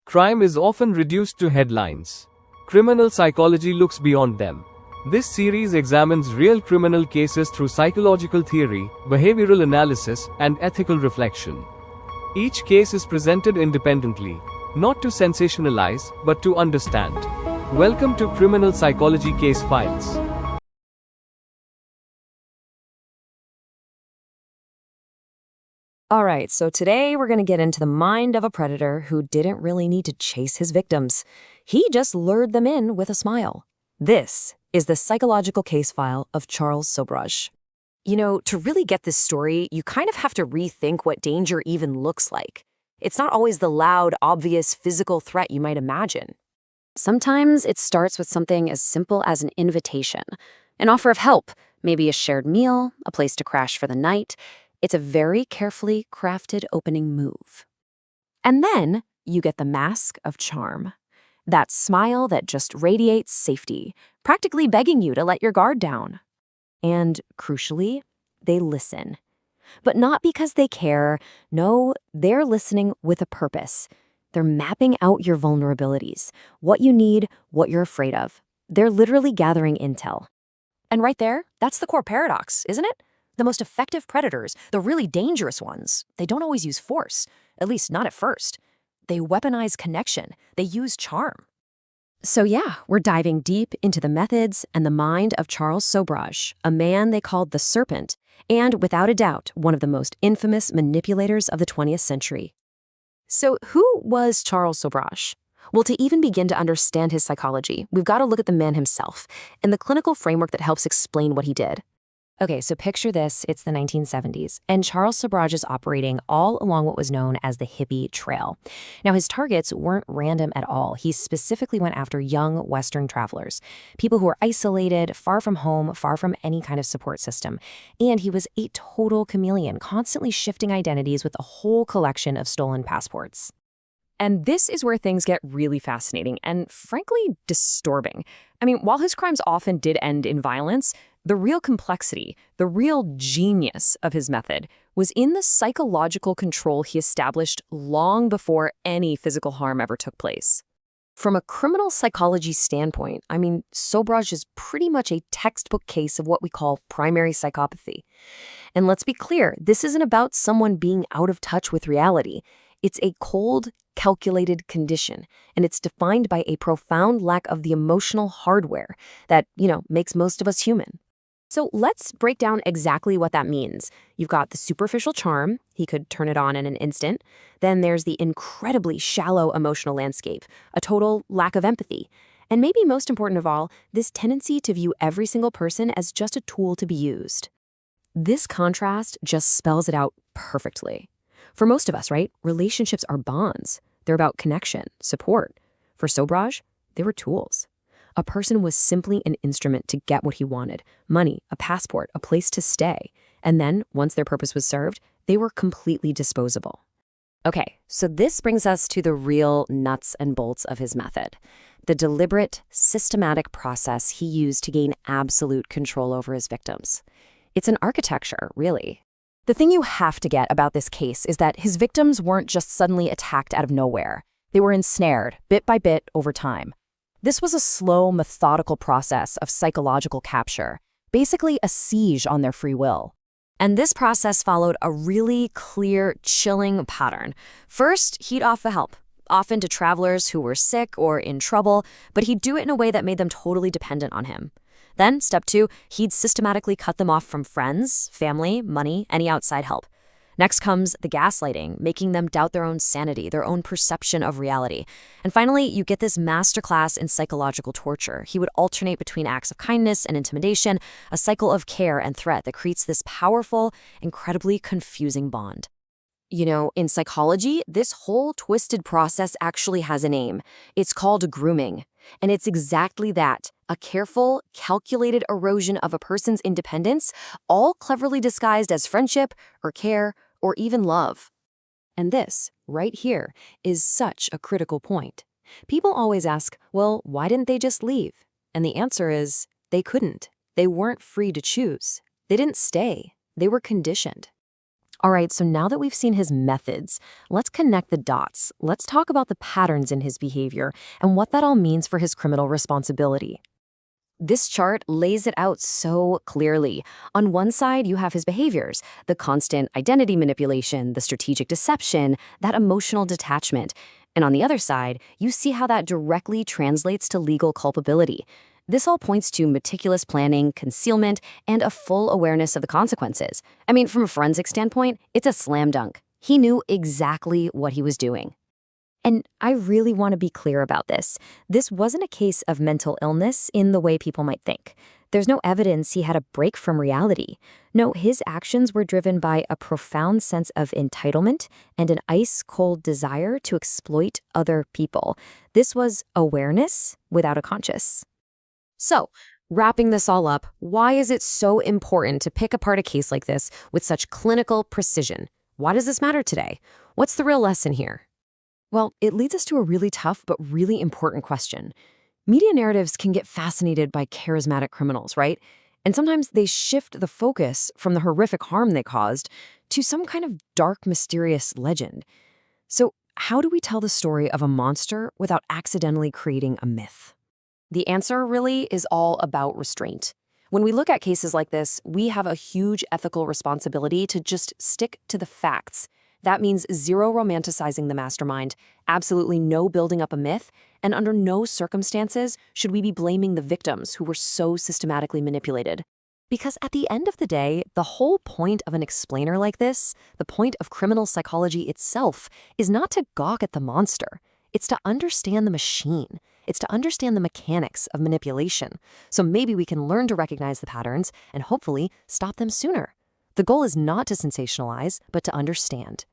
Crime is often reduced to headlines. Criminal psychology looks beyond them. This series examines real criminal cases through psychological theory, behavioral analysis, and ethical reflection. Each case is presented independently, not to sensationalize, but to understand. Welcome to Criminal Psychology Case Files. All right, so today we're going to get into the mind of a predator who didn't really need to chase his victims. He just lured them in with a smile. This is the psychological case file of Charles Sobhraj. You know, to really get this story, you kind of have to rethink what danger even looks like. It's not always the loud, obvious physical threat you might imagine. Sometimes it starts with something as simple as an invitation, an offer of help, maybe a shared meal, a place to crash for the night. It's a very carefully crafted opening move. And then you get the mask of charm. That smile that just radiates safety, practically begging you to let your guard down. And crucially, they listen. But not because they care. No, they're listening with a purpose. They're mapping out your vulnerabilities, what you need, what you're afraid of. They're literally gathering intel. And right there, that's the core paradox, isn't it? The most effective predators, the really dangerous ones, they don't always use force, at least not at first. They weaponize connection. They use charm. So yeah, we're diving deep into the methods and the mind of Charles Sobhraj, a man they called the Serpent, and without a doubt, one of the most infamous manipulators of the 20th century. So who was Charles Sobhraj? Well, to even begin to understand his psychology, we've got to look at the man himself and the clinical framework that helps explain what he did. Okay, so picture this, it's the 1970s, and Charles Sobhraj is operating all along what was known as the hippie trail. Now, his targets weren't random at all. He specifically went after young Western travelers, people who were isolated, far from home, far from any kind of support system. And he was a total chameleon, constantly shifting identities with a whole collection of stolen passports. And this is where things get really fascinating and, frankly, disturbing. I mean, while his crimes often did end in violence, the real complexity, the real genius of his method was in the psychological control he established long before any physical harm ever took place. From a criminal psychology standpoint, I mean, Sobhraj is pretty much a textbook case of what we call primary psychopathy. And let's be clear, this isn't about someone being out of touch with reality. It's a cold, calculated condition, and it's defined by a profound lack of the emotional hardware that, makes most of us human. So let's break down exactly what that means. You've got the superficial charm, he could turn it on in an instant. Then there's the incredibly shallow emotional landscape, a total lack of empathy. And maybe most important of all, this tendency to view every single person as just a tool to be used. This contrast just spells it out perfectly. For most of us, right, relationships are bonds. They're about connection, support. For Sobhraj, they were tools. A person was simply an instrument to get what he wanted: money, a passport, a place to stay. And then, once their purpose was served, they were completely disposable. Okay, so this brings us to the real nuts and bolts of his method. The deliberate, systematic process he used to gain absolute control over his victims. It's an architecture, really. The thing you have to get about this case is that his victims weren't just suddenly attacked out of nowhere. They were ensnared, bit by bit, over time. This was a slow, methodical process of psychological capture, basically a siege on their free will. And this process followed a really clear, chilling pattern. First, he'd offer help, often to travelers who were sick or in trouble, but he'd do it in a way that made them totally dependent on him. Then, step 2, he'd systematically cut them off from friends, family, money, any outside help. Next comes the gaslighting, making them doubt their own sanity, their own perception of reality. And finally, you get this masterclass in psychological torture. He would alternate between acts of kindness and intimidation, a cycle of care and threat that creates this powerful, incredibly confusing bond. You know, in psychology, this whole twisted process actually has a name. It's called grooming. And it's exactly that, a careful, calculated erosion of a person's independence, all cleverly disguised as friendship or care or even love. And this, right here, is such a critical point. People always ask, well, why didn't they just leave? And the answer is, they couldn't. They weren't free to choose. They didn't stay. They were conditioned. All right, so now that we've seen his methods, let's connect the dots. Let's talk about the patterns in his behavior and what that all means for his criminal responsibility. This chart lays it out so clearly. On one side, you have his behaviors, the constant identity manipulation, the strategic deception, that emotional detachment. And on the other side, you see how that directly translates to legal culpability. This all points to meticulous planning, concealment, and a full awareness of the consequences. I mean, from a forensic standpoint, it's a slam dunk. He knew exactly what he was doing. And I really want to be clear about this. This wasn't a case of mental illness in the way people might think. There's no evidence he had a break from reality. No, his actions were driven by a profound sense of entitlement and an ice-cold desire to exploit other people. This was awareness without a conscience. So, wrapping this all up, why is it so important to pick apart a case like this with such clinical precision? Why does this matter today? What's the real lesson here? Well, it leads us to a really tough but really important question. Media narratives can get fascinated by charismatic criminals, right? And sometimes they shift the focus from the horrific harm they caused to some kind of dark, mysterious legend. So, how do we tell the story of a monster without accidentally creating a myth? The answer really is all about restraint. When we look at cases like this, we have a huge ethical responsibility to just stick to the facts. That means zero romanticizing the mastermind, absolutely no building up a myth, and under no circumstances should we be blaming the victims who were so systematically manipulated. Because at the end of the day, the whole point of an explainer like this, the point of criminal psychology itself, is not to gawk at the monster. It's to understand the machine. It's to understand the mechanics of manipulation. So maybe we can learn to recognize the patterns and hopefully stop them sooner. The goal is not to sensationalize, but to understand.